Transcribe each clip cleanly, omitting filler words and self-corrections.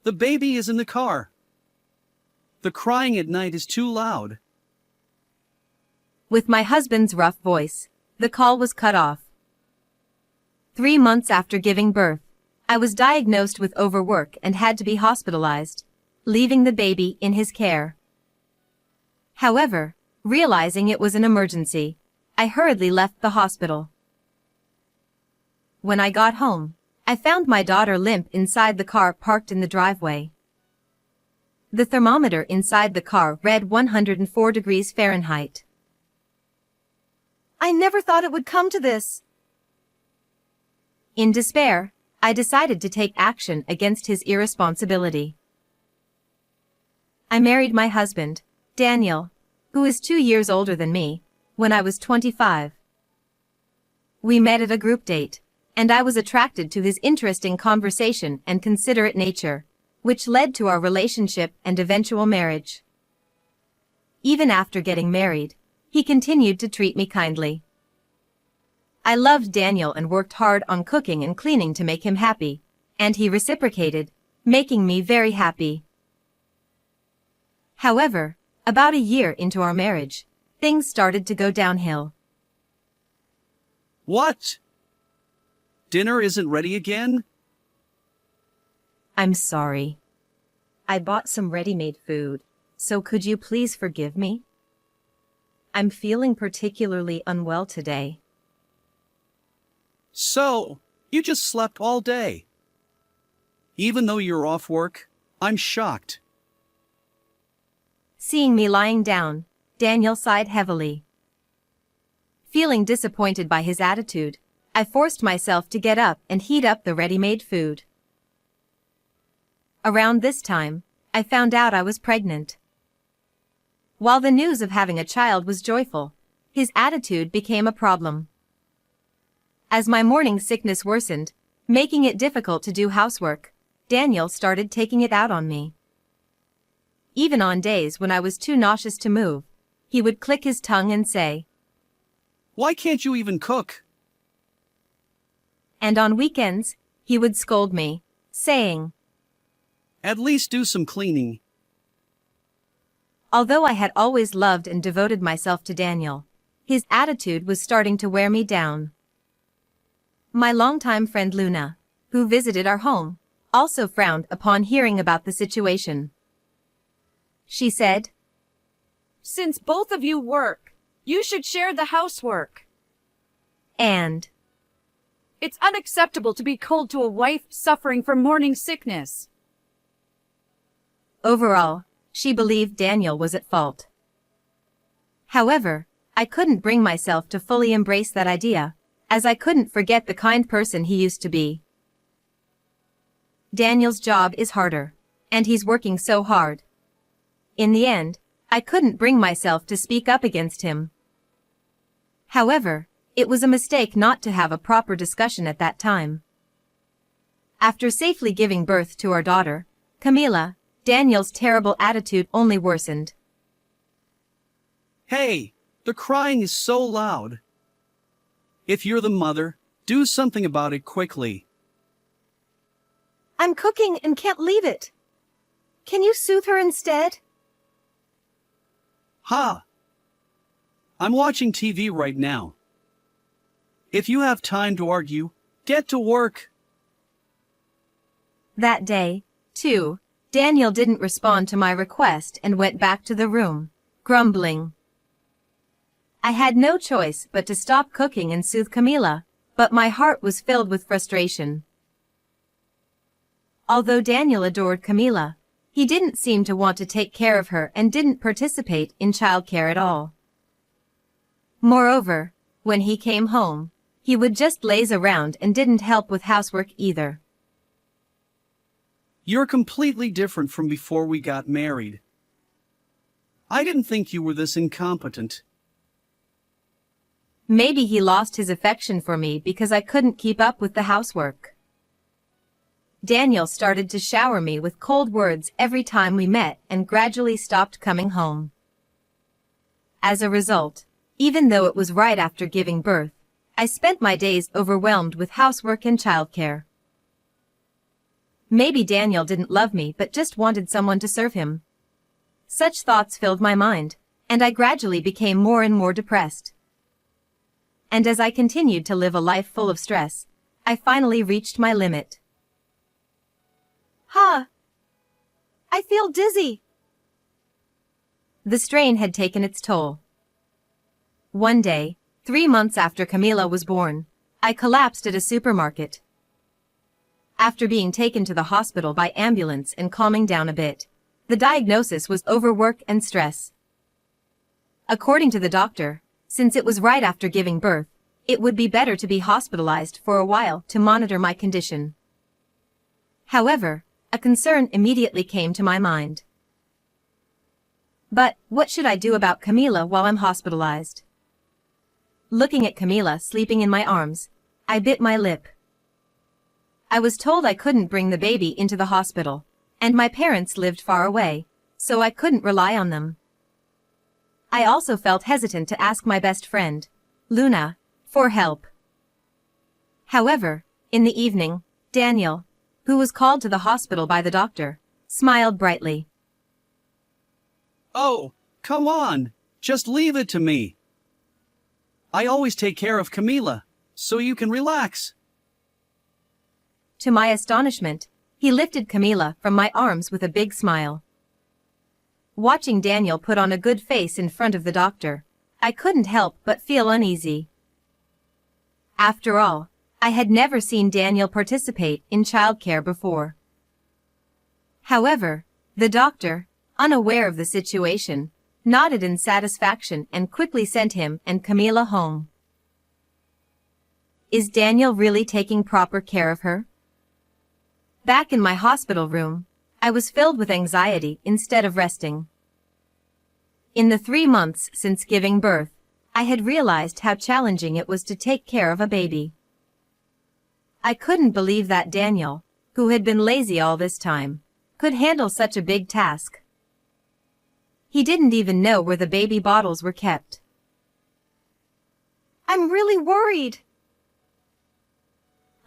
The baby is in the car. The crying at night is too loud. With my husband's rough voice, the call was cut off. 3 months after giving birth, I was diagnosed with overwork and had to be hospitalized, leaving the baby in his care. However, realizing it was an emergency, I hurriedly left the hospital. When I got home, I found my daughter limp inside the car parked in the driveway. The thermometer inside the car read 104 degrees Fahrenheit. I never thought it would come to this. In despair, I decided to take action against his irresponsibility. I married my husband, Daniel, who is 2 years older than me, when I was 25. We met at a group date, and I was attracted to his interesting conversation and considerate nature, which led to our relationship and eventual marriage. Even after getting married, he continued to treat me kindly. I loved Daniel and worked hard on cooking and cleaning to make him happy, and he reciprocated, making me very happy. However, about a year into our marriage, things started to go downhill. What? Dinner isn't ready again? I'm sorry. I bought some ready-made food, so could you please forgive me? I'm feeling particularly unwell today. So, you just slept all day. Even though you're off work, I'm shocked. Seeing me lying down, Daniel sighed heavily. Feeling disappointed by his attitude, I forced myself to get up and heat up the ready-made food. Around this time, I found out I was pregnant. While the news of having a child was joyful, his attitude became a problem. As my morning sickness worsened, making it difficult to do housework, Daniel started taking it out on me. Even on days when I was too nauseous to move, he would click his tongue and say, "Why can't you even cook?" And on weekends, he would scold me, saying, "At least do some cleaning." Although I had always loved and devoted myself to Daniel, his attitude was starting to wear me down. My longtime friend Luna, who visited our home, also frowned upon hearing about the situation. She said, "Since both of you work, you should share the housework. And It's unacceptable to be cold to a wife suffering from morning sickness." overall, she believed Daniel was at fault. However, I couldn't bring myself to fully embrace that idea, as I couldn't forget the kind person he used to be. Daniel's job is harder, and he's working so hard. In the end, I couldn't bring myself to speak up against him. However, it was a mistake not to have a proper discussion at that time. After safely giving birth to our daughter, Camila, Daniel's terrible attitude only worsened. Hey, the crying is so loud. If you're the mother, do something about it quickly. I'm cooking and can't leave it. Can you soothe her instead? Ha! I'm watching TV right now. If you have time to argue, get to work. That day, too, Daniel didn't respond to my request and went back to the room, grumbling. I had no choice but to stop cooking and soothe Camila, but my heart was filled with frustration. Although Daniel adored Camila, he didn't seem to want to take care of her and didn't participate in childcare at all. Moreover, when he came home, he would just laze around and didn't help with housework either. You're completely different from before we got married. I didn't think you were this incompetent. Maybe he lost his affection for me because I couldn't keep up with the housework. Daniel started to shower me with cold words every time we met and gradually stopped coming home. As a result, even though it was right after giving birth, I spent my days overwhelmed with housework and childcare. Maybe Daniel didn't love me but just wanted someone to serve him. Such thoughts filled my mind, and I gradually became more and more depressed. And as I continued to live a life full of stress, I finally reached my limit. I feel dizzy. The strain had taken its toll. One day, 3 months after Camila was born, I collapsed at a supermarket. After being taken to the hospital by ambulance and calming down a bit, the diagnosis was overwork and stress. According to the doctor, since it was right after giving birth, it would be better to be hospitalized for a while to monitor my condition. However, a concern immediately came to my mind. But what should I do about Camila while I'm hospitalized? Looking at Camila sleeping in my arms, I bit my lip. I was told I couldn't bring the baby into the hospital, and my parents lived far away, so I couldn't rely on them. I also felt hesitant to ask my best friend, Luna, for help. However, in the evening, Daniel, who was called to the hospital by the doctor, smiled brightly. Oh, come on, just leave it to me. I always take care of Camila, so you can relax. To my astonishment, he lifted Camila from my arms with a big smile. Watching Daniel put on a good face in front of the doctor, I couldn't help but feel uneasy. After all, I had never seen Daniel participate in childcare before. However, the doctor, unaware of the situation, nodded in satisfaction and quickly sent him and Camila home. Is Daniel really taking proper care of her? Back in my hospital room, I was filled with anxiety instead of resting. In the 3 months since giving birth, I had realized how challenging it was to take care of a baby. I couldn't believe that Daniel, who had been lazy all this time, could handle such a big task. He didn't even know where the baby bottles were kept. I'm really worried.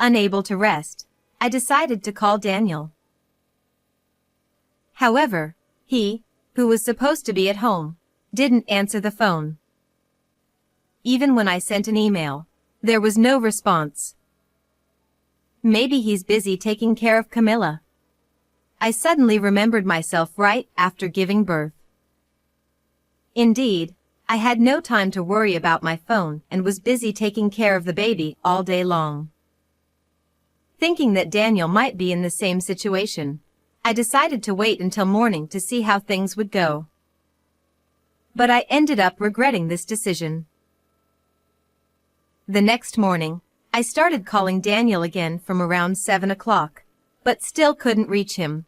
Unable to rest, I decided to call Daniel. However, he, who was supposed to be at home, didn't answer the phone. Even when I sent an email, there was no response. Maybe he's busy taking care of Camila. I suddenly remembered myself right after giving birth. Indeed, I had no time to worry about my phone and was busy taking care of the baby all day long. Thinking that Daniel might be in the same situation, I decided to wait until morning to see how things would go. But I ended up regretting this decision. The next morning, I started calling Daniel again from around 7 o'clock, but still couldn't reach him.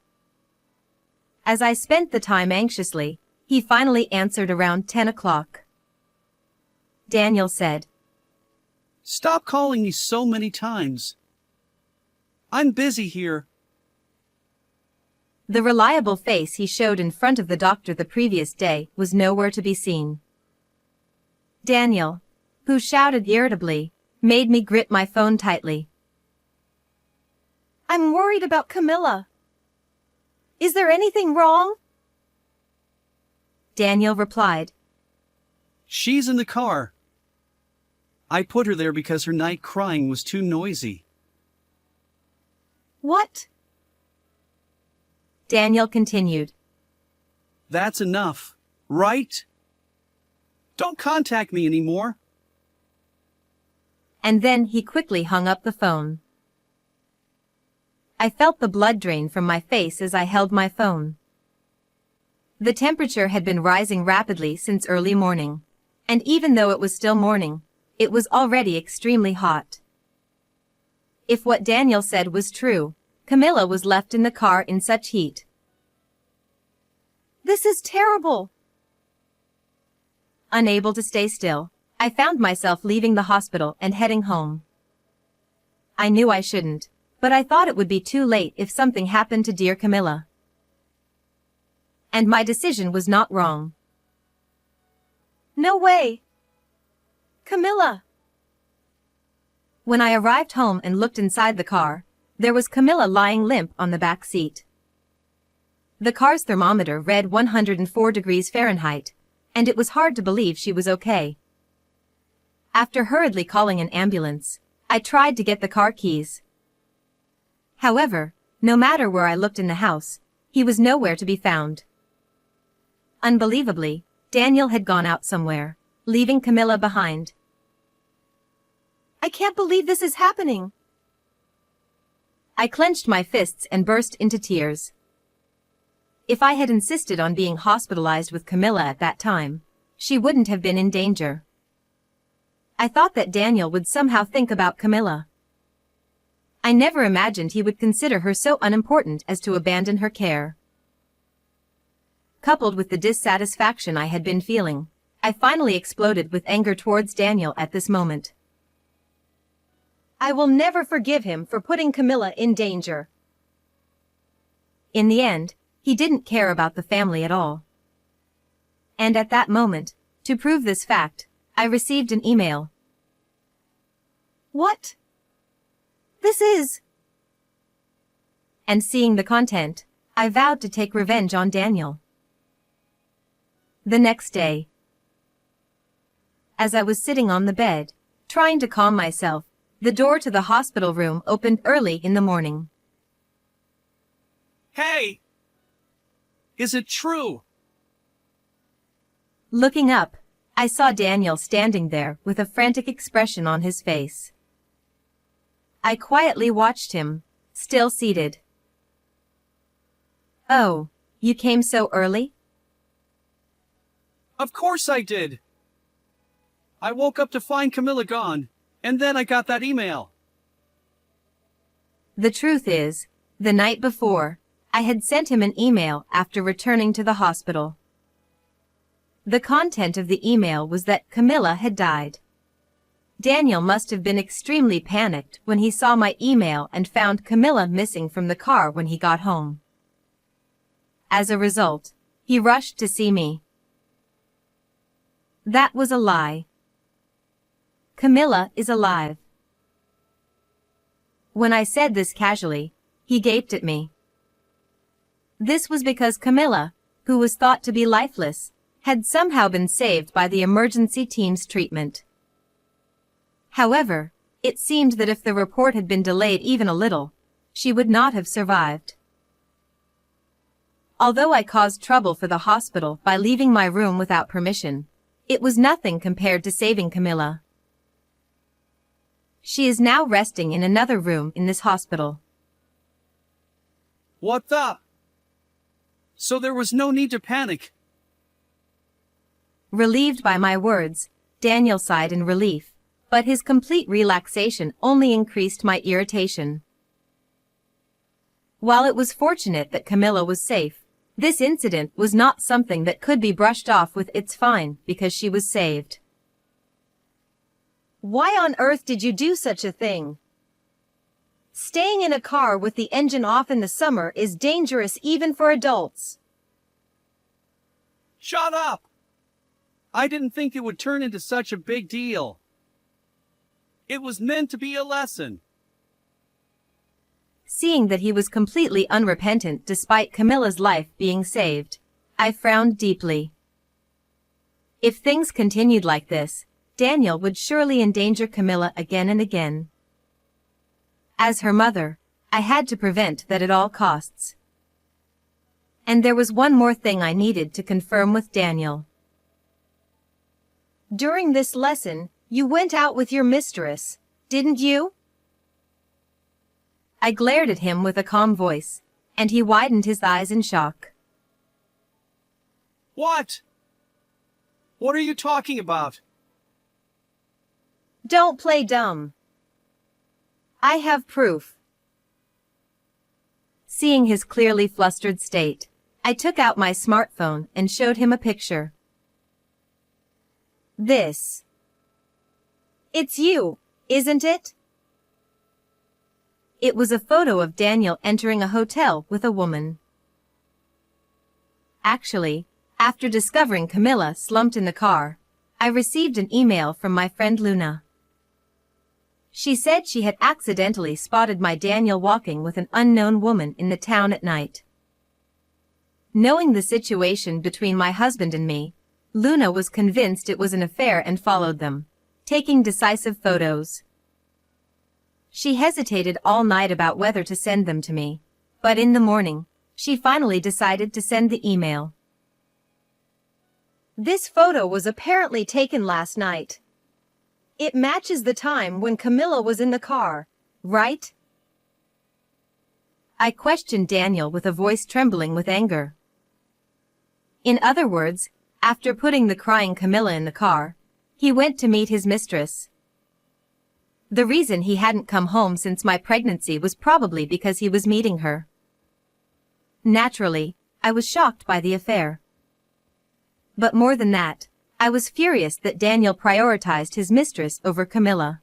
As I spent the time anxiously, he finally answered around 10 o'clock. Daniel said, Stop calling me so many times. I'm busy here. The reliable face he showed in front of the doctor the previous day was nowhere to be seen. Daniel, who shouted irritably, made me grip my phone tightly. I'm worried about Camila. Is there anything wrong? Daniel replied, She's in the car. I put her there because her night crying was too noisy. What? Daniel continued, That's enough, right? Don't contact me anymore. and then he quickly hung up the phone. I felt the blood drain from my face as I held my phone. The temperature had been rising rapidly since early morning, and even though it was still morning, it was already extremely hot. If what Daniel said was true, Camila was left in the car in such heat. This is terrible. Unable to stay still, I found myself leaving the hospital and heading home. I knew I shouldn't, but I thought it would be too late if something happened to dear Camila. And my decision was not wrong. No way! Camila! When I arrived home and looked inside the car, there was Camilla lying limp on the back seat. The car's thermometer read 104 degrees Fahrenheit, and it was hard to believe she was okay. After hurriedly calling an ambulance, I tried to get the car keys. However, no matter where I looked in the house, he was nowhere to be found. Unbelievably, Daniel had gone out somewhere, leaving Camilla behind. I can't believe this is happening. I clenched my fists and burst into tears. If I had insisted on being hospitalized with Camilla at that time, she wouldn't have been in danger. I thought that Daniel would somehow think about Camilla. I never imagined he would consider her so unimportant as to abandon her care. Coupled with the dissatisfaction I had been feeling, I finally exploded with anger towards Daniel at this moment. I will never forgive him for putting Camilla in danger. In the end, he didn't care about the family at all. And at that moment, to prove this fact, I received an email. What? This is... And seeing the content, I vowed to take revenge on Daniel. The next day, as I was sitting on the bed, trying to calm myself, the door to the hospital room opened early in the morning. Hey! Is it true? Looking up, I saw Daniel standing there with a frantic expression on his face. I quietly watched him, still seated. Oh, you came so early? Of course I did. I woke up to find Camilla gone, and then I got that email. The truth is, the night before, I had sent him an email after returning to the hospital. The content of the email was that Camilla had died. Daniel must have been extremely panicked when he saw my email and found Camilla missing from the car when he got home. As a result, he rushed to see me. That was a lie. Camilla is alive. When I said this casually, he gaped at me. This was because Camilla, who was thought to be lifeless, had somehow been saved by the emergency team's treatment. However, it seemed that if the report had been delayed even a little, she would not have survived. Although I caused trouble for the hospital by leaving my room without permission, it was nothing compared to saving Camilla. She is now resting in another room in this hospital. What the? So there was no need to panic. Relieved by my words, Daniel sighed in relief, but his complete relaxation only increased my irritation. While it was fortunate that Camilla was safe, this incident was not something that could be brushed off with "it's fine" because she was saved. Why on earth did you do such a thing? Staying in a car with the engine off in the summer is dangerous even for adults. Shut up! I didn't think it would turn into such a big deal. It was meant to be a lesson. Seeing that he was completely unrepentant despite Camilla's life being saved, I frowned deeply. If things continued like this, Daniel would surely endanger Camilla again and again. As her mother, I had to prevent that at all costs. And there was one more thing I needed to confirm with Daniel. During this lesson, you went out with your mistress, didn't you? I glared at him with a calm voice, and he widened his eyes in shock. What? What are you talking about? Don't play dumb. I have proof. Seeing his clearly flustered state, I took out my smartphone and showed him a picture. This. It's you, isn't it? It was a photo of Daniel entering a hotel with a woman. Actually, after discovering Camilla slumped in the car, I received an email from my friend Luna. She said she had accidentally spotted my Daniel walking with an unknown woman in the town at night. Knowing the situation between my husband and me, Luna was convinced it was an affair and followed them, taking decisive photos. She hesitated all night about whether to send them to me, but in the morning, she finally decided to send the email. This photo was apparently taken last night. It matches the time when Camilla was in the car, right? I questioned Daniel with a voice trembling with anger. In other words, after putting the crying Camilla in the car, he went to meet his mistress. The reason he hadn't come home since my pregnancy was probably because he was meeting her. Naturally, I was shocked by the affair. But more than that, I was furious that Daniel prioritized his mistress over Camilla.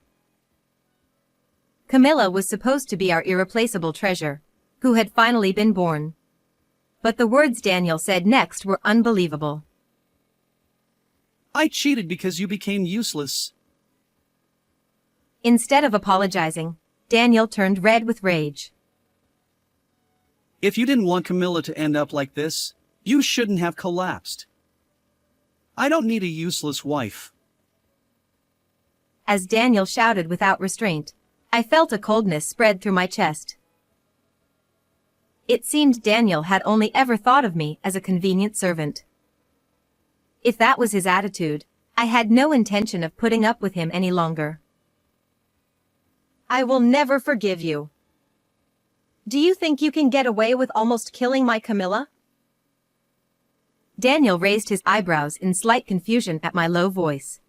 Camilla was supposed to be our irreplaceable treasure, who had finally been born. But the words Daniel said next were unbelievable. I cheated because you became useless. Instead of apologizing, Daniel turned red with rage. If you didn't want Camilla to end up like this, you shouldn't have collapsed. I don't need a useless wife. As Daniel shouted without restraint, I felt a coldness spread through my chest. It seemed Daniel had only ever thought of me as a convenient servant. If that was his attitude, I had no intention of putting up with him any longer. I will never forgive you. Do you think you can get away with almost killing my Camilla? Daniel raised his eyebrows in slight confusion at my low voice.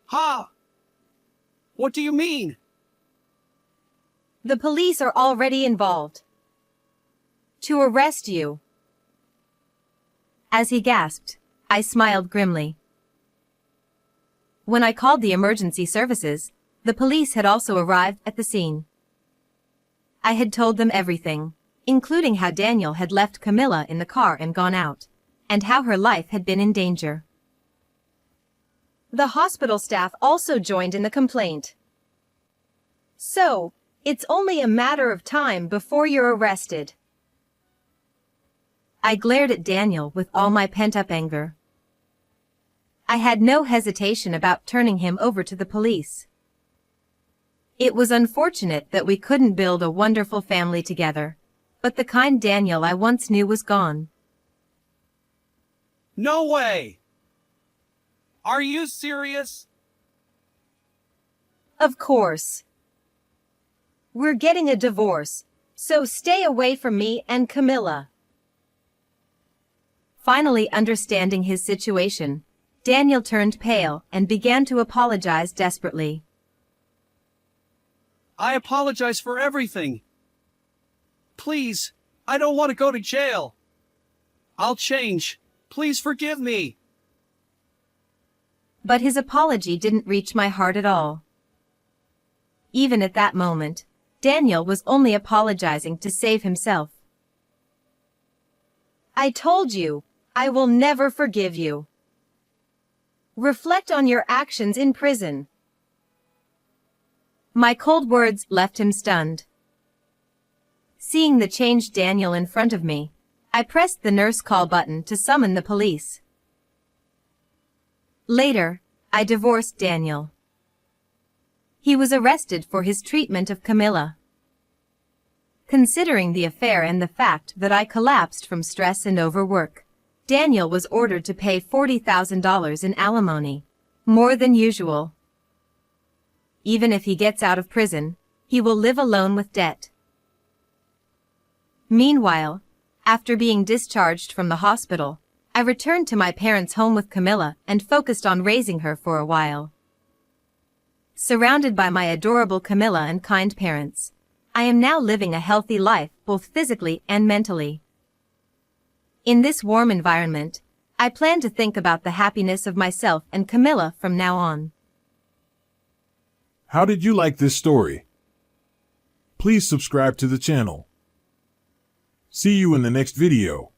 Ha! What do you mean? The police are already involved. To arrest you. As he gasped, I smiled grimly. When I called the emergency services, the police had also arrived at the scene. I had told them everything, including how Daniel had left Camilla in the car and gone out, and how her life had been in danger. The hospital staff also joined in the complaint. So, it's only a matter of time before you're arrested. I glared at Daniel with all my pent-up anger. I had no hesitation about turning him over to the police. It was unfortunate that we couldn't build a wonderful family together, but the kind Daniel I once knew was gone. No way! Are you serious? Of course. We're getting a divorce, so stay away from me and Camilla. Finally understanding his situation, Daniel turned pale and began to apologize desperately. I apologize for everything. Please, I don't want to go to jail. I'll change. Please forgive me. But his apology didn't reach my heart at all. Even at that moment, Daniel was only apologizing to save himself. I told you, I will never forgive you. Reflect on your actions in prison. My cold words left him stunned. Seeing the changed Daniel in front of me, I pressed the nurse call button to summon the police. Later, I divorced Daniel. He was arrested for his treatment of Camilla. Considering the affair and the fact that I collapsed from stress and overwork, Daniel was ordered to pay $40,000 in alimony, more than usual. Even if he gets out of prison, he will live alone with debt. Meanwhile, after being discharged from the hospital, I returned to my parents' home with Camilla and focused on raising her for a while. Surrounded by my adorable Camilla and kind parents, I am now living a healthy life both physically and mentally. In this warm environment, I plan to think about the happiness of myself and Camilla from now on. How did you like this story? Please subscribe to the channel. See you in the next video.